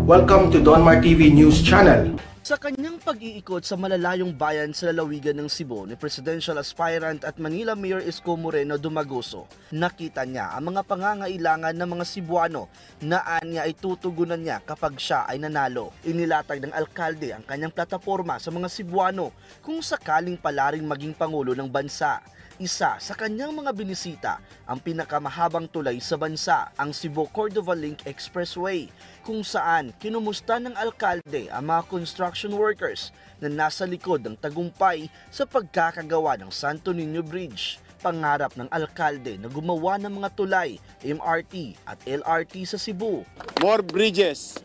Welcome to Donmar TV News Channel. Sa kanyang pag-iikot sa malalayong bayan sa lalawigan ng Cebu ni Presidential Aspirant at Manila Mayor Isko Moreno Dumagoso, nakita niya ang mga pangangailangan ng mga Cebuano na anya ay tutugunan niya kapag siya ay nanalo. Inilatag ng alkalde ang kanyang plataporma sa mga Cebuano kung sakaling palaring maging pangulo ng bansa. Isa sa kanyang mga binisita ang pinakamahabang tulay sa bansa, ang Cebu-Cordova Link Expressway, kung saan kinumusta ng alkalde ang mga construction workers na nasa likod ng tagumpay sa pagkakagawa ng Santo Niño Bridge. Pangarap ng alkalde na gumawa ng mga tulay, MRT at LRT sa Cebu. More bridges.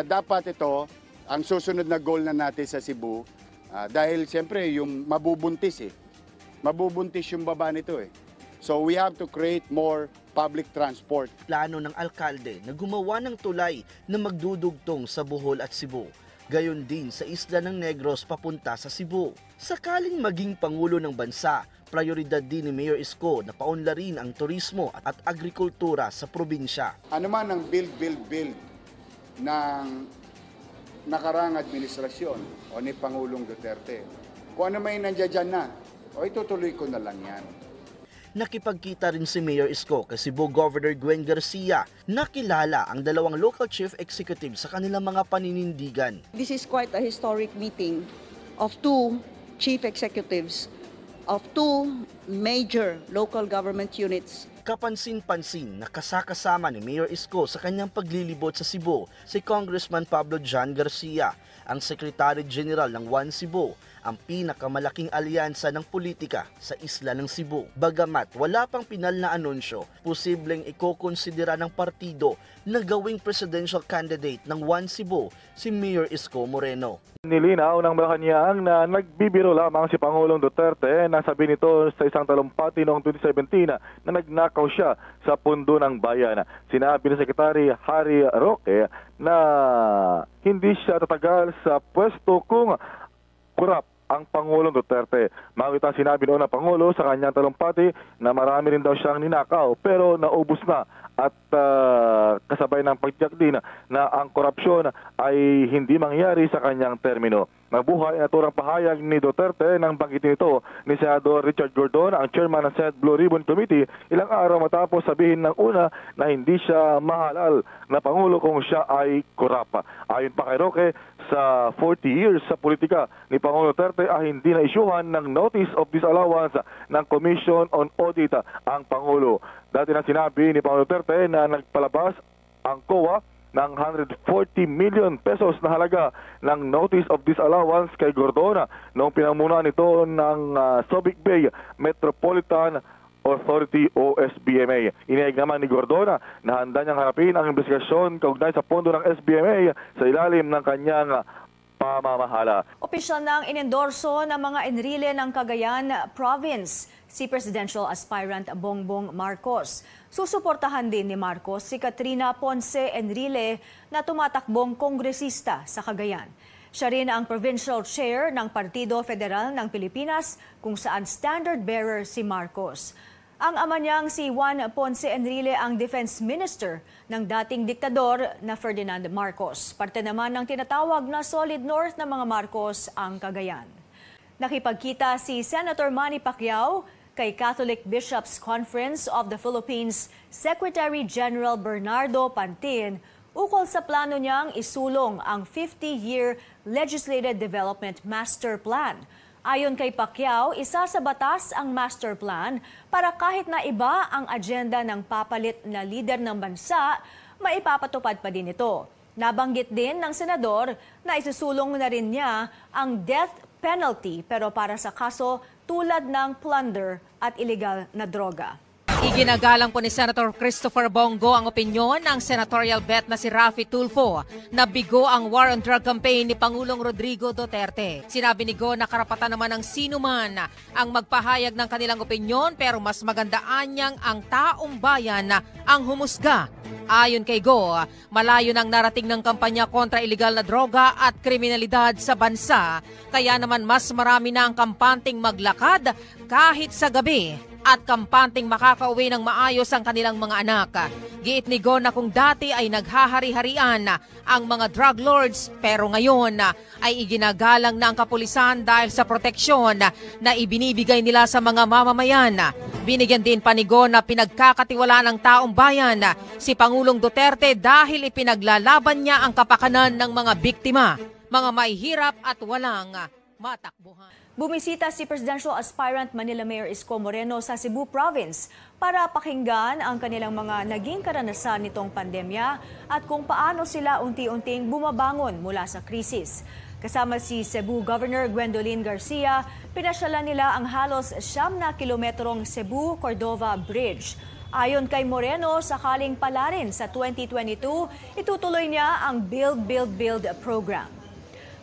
Dapat ito ang susunod na goal na natin sa Cebu dahil siyempre yung mabubuntis Mabubuntis yung baba nito So we have to create more public transport. Plano ng alkalde na gumawa ng tulay na magdudugtong sa Bohol at Cebu. Gayon din sa isla ng Negros papunta sa Cebu. Sakaling maging pangulo ng bansa, prioridad din ni Mayor Isko na paunlarin ang turismo at agrikultura sa probinsya. Ano man ang build ng nakaraang administrasyon o ni Pangulong Duterte, kung ano may nandiyan na, o itutuloy ko na lang yan. Nakipagkita rin si Mayor Isko kay Cebu Governor Gwen Garcia na kilala ang dalawang local chief executive sa kanilang mga paninindigan. This is quite a historic meeting of two chief executives of two major local government units. Kapansin-pansin na kasakasama ni Mayor Isko sa kanyang paglilibot sa Cebu si Congressman Pablo John Garcia, ang Secretary General ng One Cebu, ang pinakamalaking alyansa ng politika sa isla ng Cebu. Bagamat wala pang pinal na anunsyo, posibleng ikokonsidera ng partido na gawing presidential candidate ng One Cebu si Mayor Isko Moreno. Nilinaw ng Malacanang na nagbibiro lamang si Pangulong Duterte na sabi nito sa isang talumpati noong 2017 na nagnakaw siya sa pundo ng bayan. Sinabi ni Secretary Harry Roque na hindi siya tatagal sa pwesto kung kurap ang Pangulong Duterte. Makita sinabi noon ng Pangulo sa kanyang talumpati na marami rin daw siyang ninakaw pero naubos na at kasabay ng pagtiyak din na ang korupsyon ay hindi mangyari sa kanyang termino. Nabuhay na turang pahayag ni Duterte nang banggitin ito ni Senador Richard Gordon, ang chairman ng Senate Blue Ribbon Committee, ilang araw matapos sabihin ng una na hindi siya mahalal na Pangulo kung siya ay korap. Ayon pa kay Roque, sa 40 years sa politika ni Pangulong Duterte ay hindi na-isyuhan ng Notice of Disallowance ng Commission on Audit ang Pangulo. Dati na sinabi ni Pangulong Duterte na nagpalabas ang COA ng 140 million pesos na halaga ng Notice of Disallowance kay Gordona noong pinamunuan nito ng Subic Bay Metropolitan Authority o SBMA. Iniig naman ni Gordona na handa niyang harapin ang investigasyon kaugnay sa pondo ng SBMA sa ilalim ng kanyang pamamahala. Opisyal nang inendorso ng mga Enrile ng Cagayan Province si Presidential Aspirant Bongbong Marcos. Susuportahan din ni Marcos si Katrina Ponce Enrile na tumatakbong kongresista sa Cagayan. Siya rin ang provincial chair ng Partido Federal ng Pilipinas kung saan standard bearer si Marcos. Ang ama niyang si Juan Ponce Enrile ang defense minister ng dating diktador na Ferdinand Marcos. Parte naman ng tinatawag na Solid North ng mga Marcos ang Cagayan. Nakipagkita si Senator Manny Pacquiao kay Catholic Bishops' Conference of the Philippines Secretary General Bernardo Pantin ukol sa plano niyang isulong ang 50-year Legislative Development Master Plan. Ayon kay Pacquiao, isa sa batas ang master plan para kahit na iba ang agenda ng papalit na lider ng bansa, maipapatupad pa din ito. Nabanggit din ng senador na isusulong na rin niya ang death penalty pero para sa kaso tulad ng plunder at illegal na droga. Iginagalang po ni Senator Christopher Bongo ang opinyon ng senatorial bet na si Raffy Tulfo na bigo ang war on drug campaign ni Pangulong Rodrigo Duterte. Sinabi ni Go na karapatan naman ng sino man ang magpahayag ng kanilang opinyon pero mas magandaan niyang ang taong bayan ang humusga. Ayon kay Go, malayo nang narating ng kampanya kontra illegal na droga at kriminalidad sa bansa. Kaya naman mas marami na ang kampanting maglakad kahit sa gabi. at kampanteng makakauwi ng maayos ang kanilang mga anak. Giit ni Go na kung dati ay naghahari-harian ang mga drug lords pero ngayon ay iginagalang na ang kapulisan dahil sa proteksyon na ibinibigay nila sa mga mamamayan. Binigyan din pa ni Go na pinagkakatiwalaan ng taong bayan si Pangulong Duterte dahil ipinaglalaban niya ang kapakanan ng mga biktima, mga mahihirap at walang matakbuhan. Bumisita si Presidential Aspirant Manila Mayor Isko Moreno sa Cebu Province para pakinggan ang kanilang mga naging karanasan nitong pandemya at kung paano sila unti-unting bumabangon mula sa krisis. Kasama si Cebu Governor Gwendolyn Garcia, pinasyalan nila ang halos 9 kilometrong Cebu-Cordova Bridge. Ayon kay Moreno, sakaling palarin sa 2022, itutuloy niya ang Build, Build, Build program.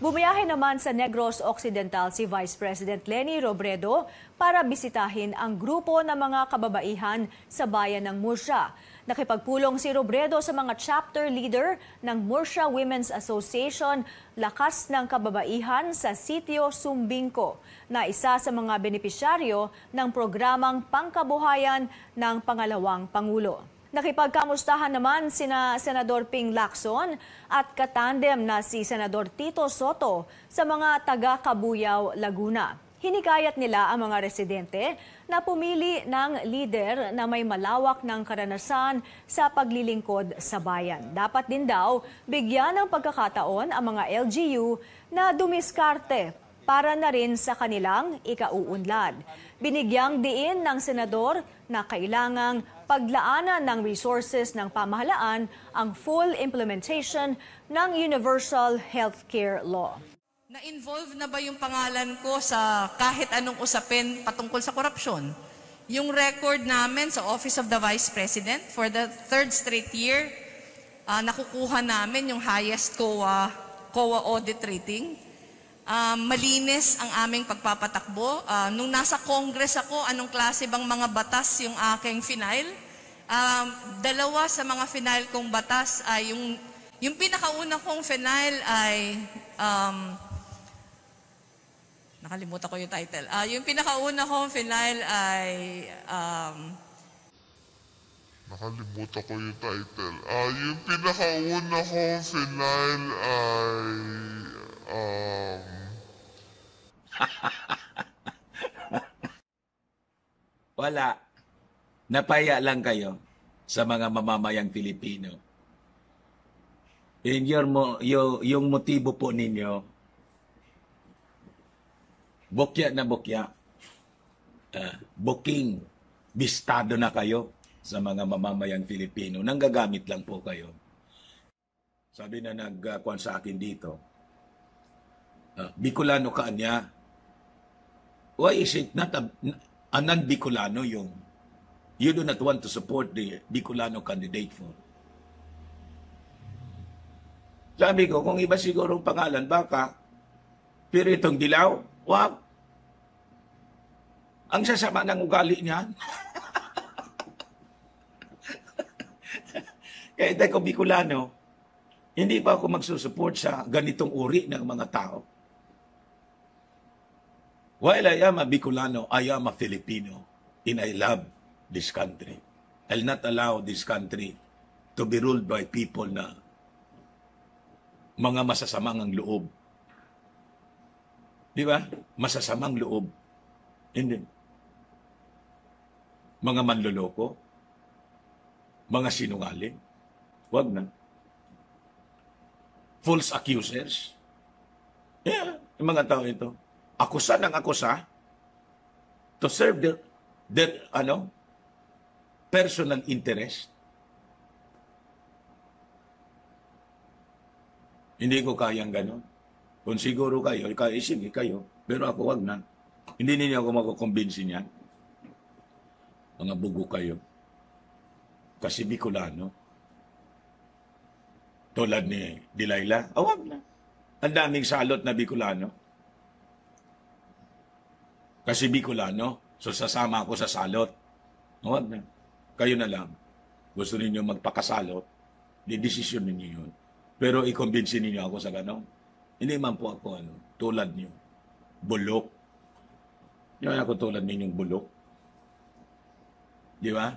Bumiyahe naman sa Negros Occidental si Vice President Leni Robredo para bisitahin ang grupo ng mga kababaihan sa bayan ng Murcia. Nakipagpulong si Robredo sa mga chapter leader ng Murcia Women's Association Lakas ng Kababaihan sa Sitio Sumbingco na isa sa mga benepisyaryo ng programang Pangkabuhayan ng Pangalawang Pangulo. Nakipagkamustahan naman sina Senador Ping Lacson at katandem na si Senador Tito Soto sa mga taga-Cabuyao, Laguna. Hinikayat nila ang mga residente na pumili ng lider na may malawak ng karanasan sa paglilingkod sa bayan. Dapat din daw bigyan ng pagkakataon ang mga LGU na dumiskarte para na rin sa kanilang ikauunlad. Binigyang diin ng senador na kailangang paglaanan ng resources ng pamahalaan ang full implementation ng Universal Healthcare Law. Na-involve na ba yung pangalan ko sa kahit anong usapin patungkol sa korupsyon? Yung record namin sa Office of the Vice President for the 3rd straight year, nakukuha namin yung highest COA audit rating. Malinis ang aming pagpapatakbo. Nung nasa Congress ako, anong klase bang mga batas yung aking final? 2 sa mga final kong batas ay yung pinakauna kong final ay nakalimutan ko yung title. Yung pinakauna kong final ay nakalimutan ko yung title. Yung pinakauna kong final ay Wala. Napaya lang kayo sa mga mamamayang Pilipino. And yung motibo po ninyo, bukya na bukya. Booking, bistado na kayo sa mga mamamayang Pilipino. Nanggagamit lang po kayo. Sabi na nagkuhan sa akin dito, Bicolano ka niya. Why is it not a non-Bicolano yung you do not want to support the Bicolano candidate for? Sabi ko, kung iba siguro ang pangalan, baka. Pero itong Dilaw, wow. Ang sasama ng ugali niyan. Kaya dahil ko Bicolano, hindi pa ako magsusupport sa ganitong uri ng mga tao. While I am a Bicolano, I am a Filipino, and I love this country. I'll not allow this country to be ruled by people na mga masasamang ang loob. Di ba? Masasamang loob. Hindi. Mga manloloko, mga sinungaling. Wag na. False accusers. Yeah, yung mga tao ito. Akusa ng akusa to serve their personal interest. Hindi ko kayang ganon. Kung siguro kayo, sige kayo, pero ako wag na. Hindi ninyo ako makukumbinsi niyan. Mga bugo kayo. Kasi Bicolano. Tulad ni Delilah, wag na. Ang daming salot na Bicolano. Kasi Bicolano, so sasama ako sa salot. Huwag na. Kayo na lang. Gusto ninyo magpakasalot, di desisyon ninyo yun. Pero i-convince ninyo ako sa gano'n. Hindi man po ako tulad niyo. Bulok. Hindi man ako tulad ninyong bulok. Di ba?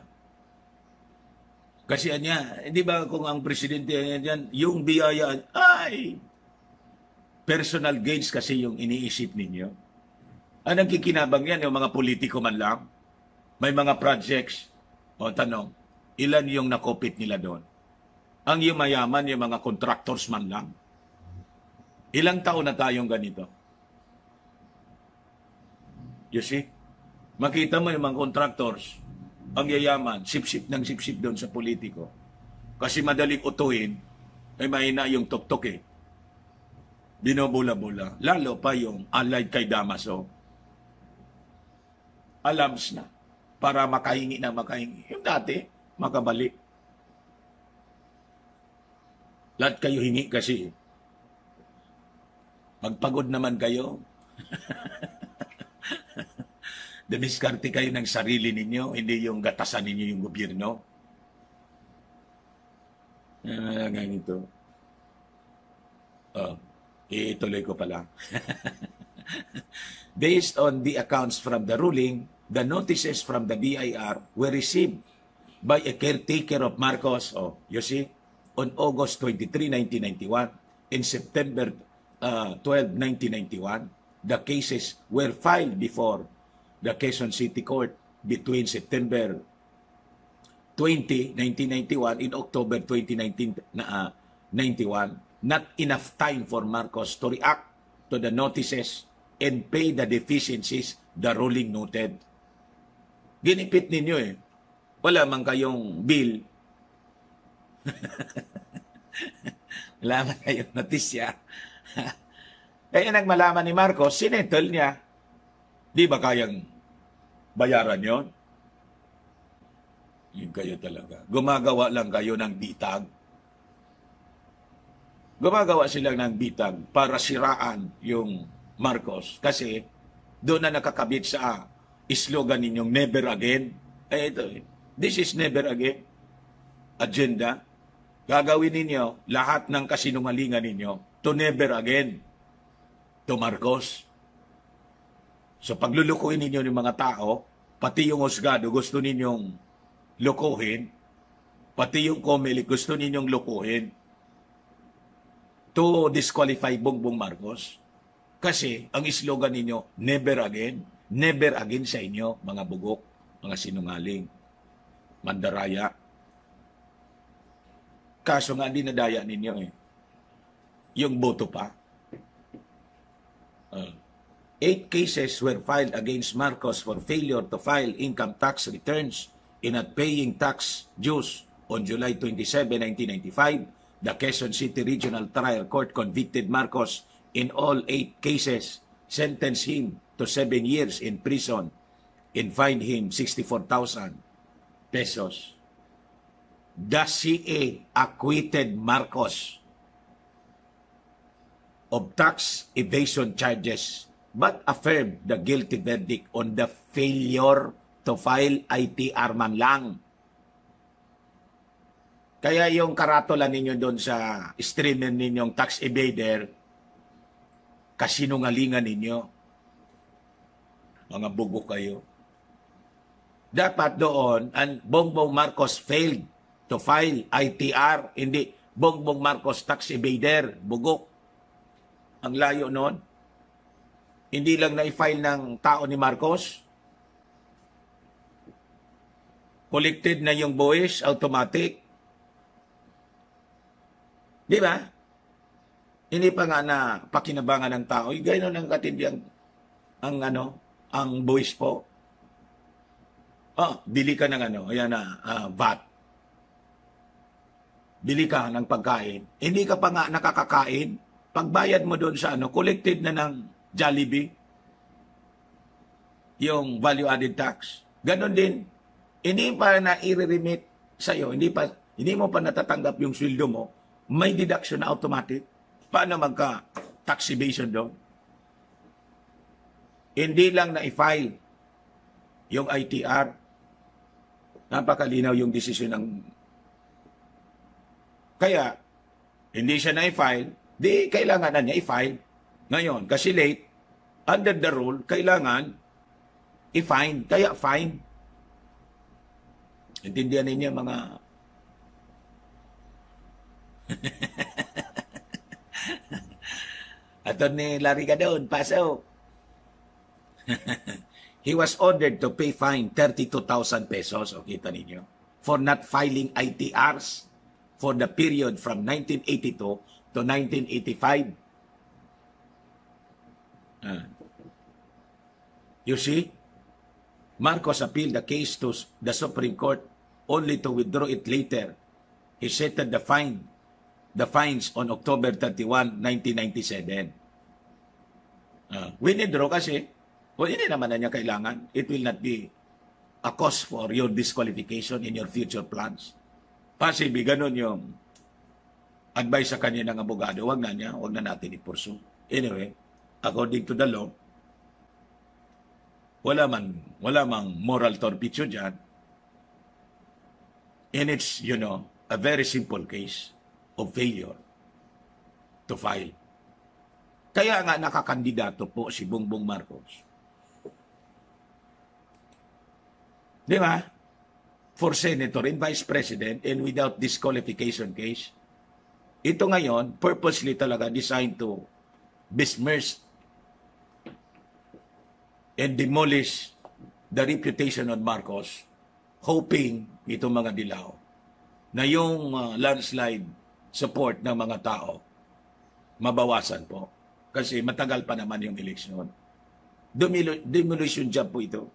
Kasi anya, di ba kung ang presidente yan, yung biyaya, ay, personal gains kasi yung iniisip ninyo. Ang nagkikinabang yan, yung mga politiko man lang. May mga projects. O tanong, ilan yung nakopit nila doon? Ang yumayaman, yung mga contractors man lang. Ilang taon na tayong ganito? You see? Makita mo yung mga contractors, ang yayaman, sip-sip ng sip-sip doon sa politiko. Kasi madaling utuhin, ay mahina yung tuktok eh. Binobula-bula. Lalo pa yung allied kay Damaso. Alams na. Para makahingi na makahingi. Yung dati, makabalik. Lahat kayo hingi kasi. Magpagod naman kayo. Demiskarte kayo ng sarili ninyo, hindi yung gatasan ninyo yung gobyerno. Ganito. Ituloy ko pala. Based on the accounts from the ruling, the notices from the BIR were received by a caretaker of Marcos, you see, on August 23, 1991, in September 12, 1991. The cases were filed before the Quezon City Court between September 20, 1991 and October 2091. Not enough time for Marcos to react to the notices and pay the deficiencies the ruling noted. Ginipit ninyo eh. Wala man kayong bill. Wala man kayong notisya. Kaya nagmalaman ni Marcos, sinettle niya. Di ba kayang bayaran yon? Yun kayo talaga. Gumagawa lang kayo ng bitag. Gumagawa sila ng bitag para siraan yung Marcos. Kasi doon na nakakabit sa slogan ninyong never again. This is never again. Agenda. Gagawin ninyo lahat ng kasinungalingan ninyo to never again. To Marcos. So paglulukuhin ninyo ng mga tao, pati yung husgado gusto ninyong lukuhin, pati yung COMELEC gusto ninyong lukuhin to disqualify Bongbong Marcos. Kasi ang slogan ninyo, never again sa inyo, mga bugok, mga sinungaling, mandaraya. Kaso nga dinadaya ninyo eh. Yung boto pa. 8 cases were filed against Marcos for failure to file income tax returns in not paying tax dues. On July 27, 1995, the Quezon City Regional Trial Court convicted Marcos in all 8 cases, sentenced him to 7 years in prison, and fined him 64,000 pesos. The CA acquitted Marcos of tax evasion charges but affirmed the guilty verdict on the failure to file ITR man lang. Kaya yung karatola ninyo doon sa streamer ninyong tax evader, kasinungalingan ninyo. Mga bugo kayo. Dapat doon, ang Bongbong Marcos failed to file ITR, hindi Bongbong Marcos tax evader, bugok. Ang layo noon. Hindi lang na-file ng tao ni Marcos. Collected na yung buwis, automatic. Di ba? Hindi pa nga na pakinabangan ng tao. Gano'n ang katindi ang buwis po. Bili ka ng ayan na, VAT. Bili ka ng pagkain. Hindi ka pa nga nakakakain. Pagbayad mo doon sa collected na ng Jollibee, yung value-added tax. Ganon din, hindi pa na i-remit sa'yo, hindi mo pa natatanggap yung sweldo mo, may deduction na automatic. Paano magka-tax evasion doon? Hindi lang na-i-file yung ITR. Napakalinaw yung desisyon ng... Kaya, hindi siya na-i-file, di kailangan na niya i-file. Ngayon, kasi late, under the rule, kailangan i-fine. Kaya fine. Intindihan ninyo mga... Attorney Larry Gadon, pasok. He was ordered to pay fine 32,000 pesos, o kita ninyo, for not filing ITRs for the period from 1982 to 1985. You see, Marcos appealed the case to the Supreme Court only to withdraw it later. He settled the fines on October 31, 1997. Withdraw kasi, hindi naman na niya kailangan. It will not be a cause for your disqualification in your future plans. Possibly, ganun yung advice sa kanya ng abogado. Huwag na natin i-pursue. Anyway, according to the law, wala mang moral torpitude dyan. And it's, a very simple case of failure to file. Kaya nga nakakandidato po si Bongbong Marcos. Di ba? For Senator and Vice President and without disqualification case. Ito ngayon, purposely talaga designed to besmirch and demolish the reputation of Marcos, hoping itong mga dilaw na yung landslide support ng mga tao mabawasan po. Kasi matagal pa naman yung eleksyon. Demolition job po ito.